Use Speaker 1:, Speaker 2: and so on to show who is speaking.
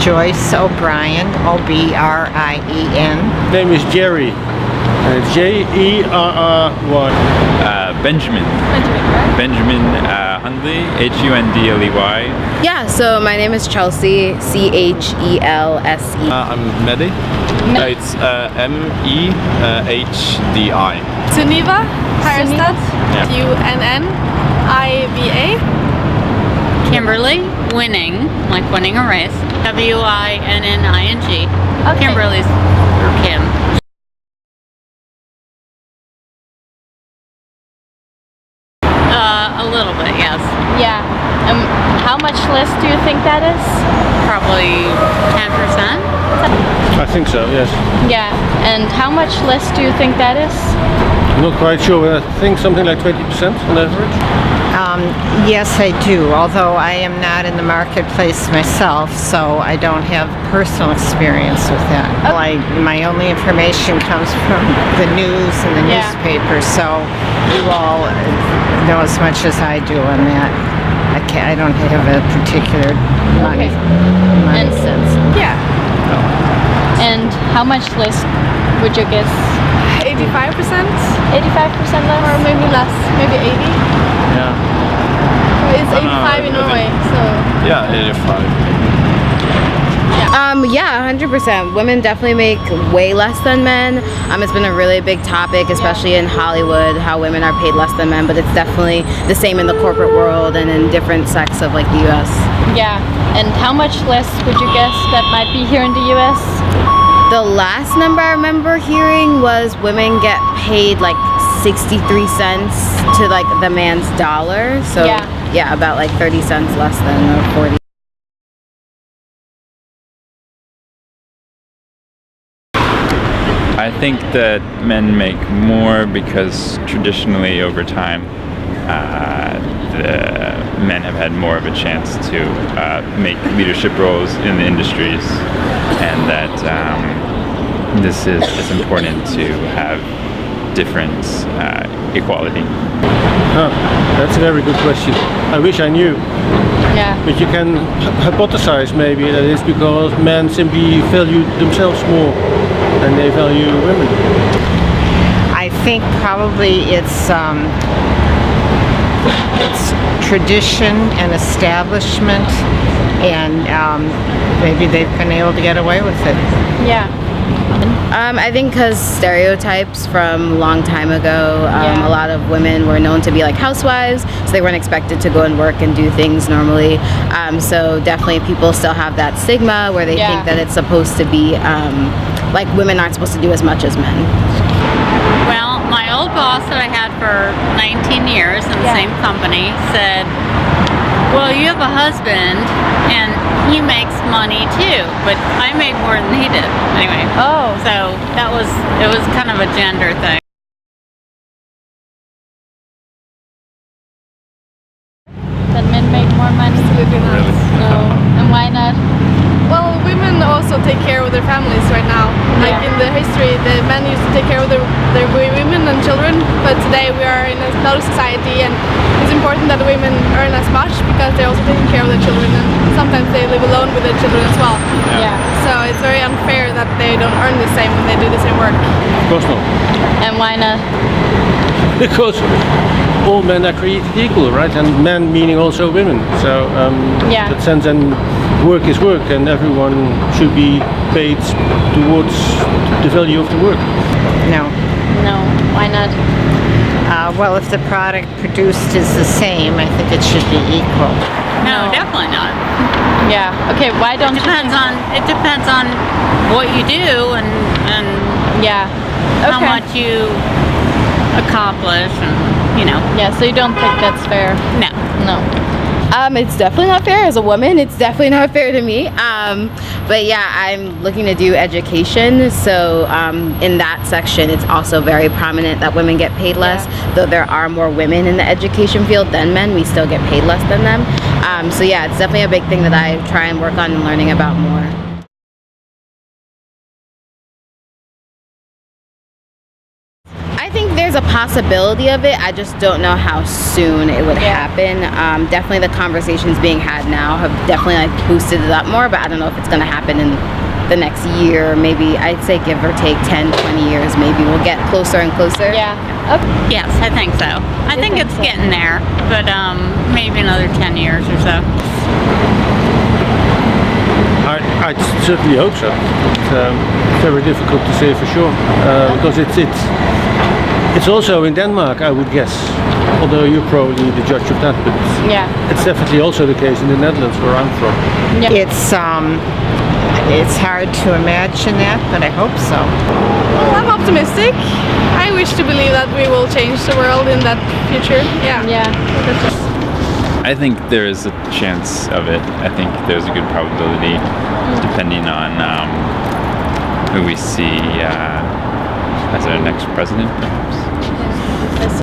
Speaker 1: Joyce O'Brien, O'Brien.
Speaker 2: Name is Jerry. Jerry.
Speaker 3: Benjamin. Benjamin Hundley, Hundley.
Speaker 4: Yeah, so my name is Chelsea, Chelse.
Speaker 5: I'm Mehdi. It's Mehdi.
Speaker 6: Sunniva Harstad, Unniva.
Speaker 7: Kimberly, winning, like winning a race. Winning.
Speaker 6: Okay.
Speaker 7: Kimberly's or Kim. A little bit, yes.
Speaker 6: Yeah. How much less do you think that is?
Speaker 7: Probably 10%.
Speaker 2: I think so, yes.
Speaker 6: Yeah. And how much less do you think that is?
Speaker 2: I'm not quite sure, but I think something like 20% on average.
Speaker 1: Yes, I do, although I am not in the marketplace myself, so I don't have personal experience with that. My only information comes from the news and the newspapers, so you all know as much as I do on that. I don't have a particular money sense.
Speaker 6: Yeah. And how much less would you guess? 85%? 85% less? Or maybe less, maybe 80?
Speaker 5: Yeah.
Speaker 6: It's 85 in Norway, so...
Speaker 5: Yeah, 85.
Speaker 4: Yeah, 100%. Women definitely make way less than men. It's been a really big topic, especially in Hollywood, how women are paid less than men, but it's definitely the same in the corporate world and in different sects of like the US.
Speaker 6: Yeah, and how much less would you guess that might be here in the US?
Speaker 4: The last number I remember hearing was women get paid like 63 cents to like the man's dollar. So yeah, about like 30 cents less than or 40.
Speaker 3: I think that men make more because traditionally over time the men have had more of a chance to make leadership roles in the industries, and that it's important to have different equality.
Speaker 2: Oh, that's a very good question. I wish I knew.
Speaker 6: Yeah.
Speaker 2: But you can hypothesize maybe that it's because men simply value themselves more than they value women.
Speaker 1: I think probably it's tradition and establishment, and maybe they've been able to get away with it.
Speaker 6: Yeah.
Speaker 4: I think because stereotypes from a long time ago, a lot of women were known to be like housewives, so they weren't expected to go and work and do things normally. So definitely people still have that stigma where they think that it's supposed to be like women aren't supposed to do as much as men.
Speaker 7: Well, my old boss that I had for 19 years in the same company said, well, you have a husband and he makes money too, but I make more than he did. Anyway.
Speaker 6: Oh.
Speaker 7: So it was kind of a gender thing.
Speaker 6: That men make more money? Absolutely not. No. And why not?
Speaker 8: Well, women also take care of their families right now. Like in the history, the men used to take care of their women and children, but today we are in another society, and it's important that the women earn as much because they're also taking care of their children, and sometimes they live alone with their children as well.
Speaker 6: Yeah.
Speaker 8: So it's very unfair that they don't earn the same when they do the same work.
Speaker 2: Of course not.
Speaker 6: And why not?
Speaker 2: Because all men are created equal, right? And men meaning also women. So in that sense, and work is work, and everyone should be paid towards the value of the work.
Speaker 1: No.
Speaker 6: No. Why not?
Speaker 1: Well, if the product produced is the same, I think it should be equal.
Speaker 7: No, definitely not.
Speaker 6: Yeah. Okay. Why don't
Speaker 7: It depends on what you do and how much you accomplish, and you know.
Speaker 6: Yeah. So you don't think that's fair?
Speaker 7: No.
Speaker 6: No.
Speaker 4: It's definitely not fair. As a woman, it's definitely not fair to me. But yeah, I'm looking to do education. So in that section, it's also very prominent that women get paid less. Though there are more women in the education field than men, we still get paid less than them. So yeah, it's definitely a big thing that I try and work on and learning about more. I think there's a possibility of it. I just don't know how soon it would happen. Definitely the conversations being had now have definitely like boosted it up more, but I don't know if it's going to happen in the next year. Maybe I'd say give or take 10, 20 years, maybe we'll get closer and closer.
Speaker 6: Yeah. Okay.
Speaker 7: Yes, I think so. I think it's getting there, but maybe another 10 years or so.
Speaker 2: I certainly hope so. It's very difficult to say for sure because it's also in Denmark, I would guess. Although you're probably the judge of that, but it's definitely also the case in the Netherlands, where I'm from.
Speaker 1: It's hard to imagine that, but I hope so.
Speaker 8: Well, I'm optimistic. I wish to believe that we will change the world in that future. Yeah.
Speaker 3: I think there is a chance of it. I think there's a good probability, depending on who we see as our next president, perhaps.